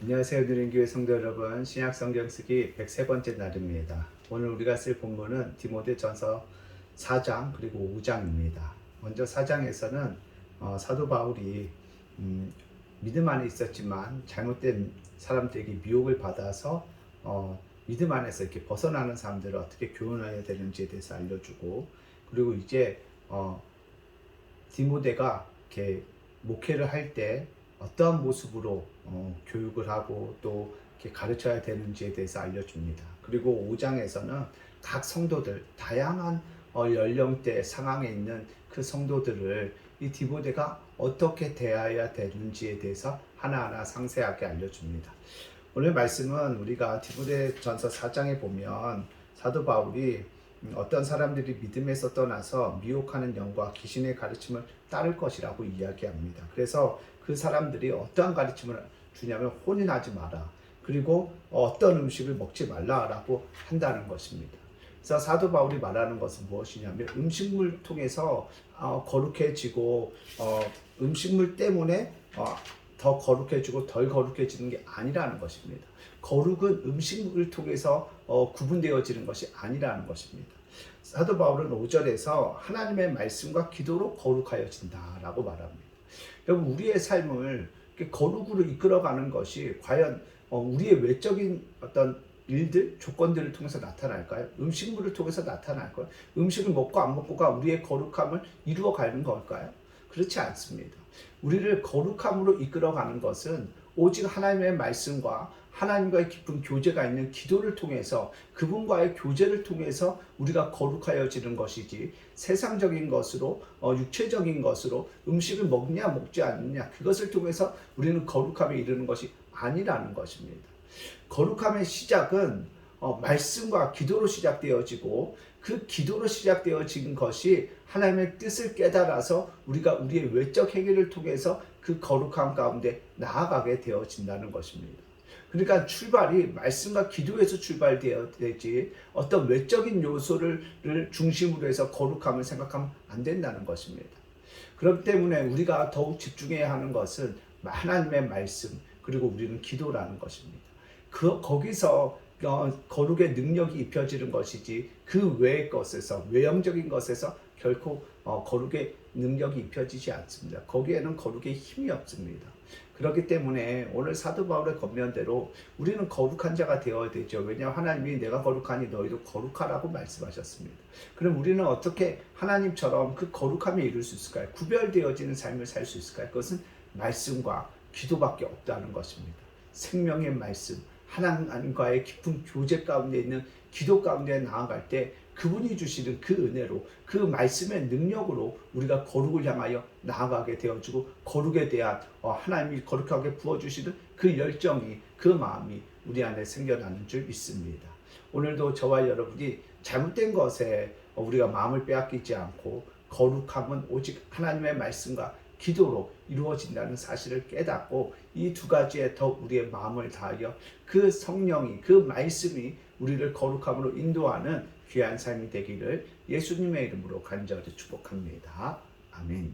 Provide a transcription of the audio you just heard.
안녕하세요. 누린교회 성도 여러분. 신약 성경 쓰기 103번째 날입니다. 오늘 우리가 쓸 본문은 디모데전서 4장 그리고 5장입니다. 먼저 4장에서는 사도 바울이 믿음 안에 있었지만 잘못된 사람들에게 미혹을 받아서 믿음 안에서 이렇게 벗어나는 사람들을 어떻게 교훈해야 되는지에 대해서 알려주고, 그리고 이제 디모데가 이렇게 목회를 할 때 어떠한 모습으로 교육을 하고 또 이렇게 가르쳐야 되는지에 대해서 알려줍니다. 그리고 5장에서는 각 성도들, 다양한 연령대 상황에 있는 그 성도들을 이 디모데가 어떻게 대해야 되는지에 대해서 하나하나 상세하게 알려줍니다. 오늘 말씀은 우리가 디모데전서 4장에 보면 사도 바울이 어떤 사람들이 믿음에서 떠나서 미혹하는 영과 귀신의 가르침을 따를 것이라고 이야기합니다. 그래서 그 사람들이 어떠한 가르침을 주냐면 혼인하지 마라, 그리고 어떤 음식을 먹지 말라라고 한다는 것입니다. 그래서 사도 바울이 말하는 것은 무엇이냐면 음식물 통해서 거룩해지고 음식물 때문에 더 거룩해지고 덜 거룩해지는 게 아니라는 것입니다. 거룩은 음식물을 통해서 구분되어지는 것이 아니라는 것입니다. 사도 바울은 5절에서 하나님의 말씀과 기도로 거룩하여진다라고 말합니다. 여러분, 우리의 삶을 거룩으로 이끌어가는 것이 과연 우리의 외적인 어떤 일들, 조건들을 통해서 나타날까요? 음식물을 통해서 나타날까요? 음식을 먹고 안 먹고가 우리의 거룩함을 이루어가는 걸까요? 그렇지 않습니다. 우리를 거룩함으로 이끌어가는 것은 오직 하나님의 말씀과 하나님과의 깊은 교제가 있는 기도를 통해서, 그분과의 교제를 통해서 우리가 거룩하여지는 것이지, 세상적인 것으로 육체적인 것으로 음식을 먹냐 먹지 않느냐 그것을 통해서 우리는 거룩함에 이르는 것이 아니라는 것입니다. 거룩함의 시작은 말씀과 기도로 시작되어지고, 그 기도로 시작되어진 것이 하나님의 뜻을 깨달아서 우리가 우리의 외적 행위를 통해서 그 거룩함 가운데 나아가게 되어진다는 것입니다. 그러니까 출발이 말씀과 기도에서 출발되어야 되지, 어떤 외적인 요소를 중심으로 해서 거룩함을 생각하면 안 된다는 것입니다. 그렇기 때문에 우리가 더욱 집중해야 하는 것은 하나님의 말씀, 그리고 우리는 기도라는 것입니다. 거기서 거룩의 능력이 입혀지는 것이지, 그 외의 것에서, 외형적인 것에서 결코 거룩의 능력이 입혀지지 않습니다. 거기에는 거룩의 힘이 없습니다. 그렇기 때문에 오늘 사도 바울의 권면대로 우리는 거룩한 자가 되어야 되죠. 왜냐하면 하나님이 내가 거룩하니 너희도 거룩하라고 말씀하셨습니다. 그럼 우리는 어떻게 하나님처럼 그 거룩함에 이룰 수 있을까요? 구별되어지는 삶을 살 수 있을까요? 그것은 말씀과 기도밖에 없다는 것입니다. 생명의 말씀, 하나님과의 깊은 교제 가운데 있는 기도 가운데 나아갈 때 그분이 주시는 그 은혜로, 그 말씀의 능력으로 우리가 거룩을 향하여 나아가게 되어지고, 거룩에 대한 하나님이 거룩하게 부어주시는 그 열정이, 그 마음이 우리 안에 생겨나는 줄 믿습니다. 오늘도 저와 여러분이 잘못된 것에 우리가 마음을 빼앗기지 않고, 거룩함은 오직 하나님의 말씀과 기도로 이루어진다는 사실을 깨닫고, 이 두 가지에 더 우리의 마음을 다하여 그 성령이, 그 말씀이 우리를 거룩함으로 인도하는 귀한 삶이 되기를 예수님의 이름으로 간절히 축복합니다. 아멘.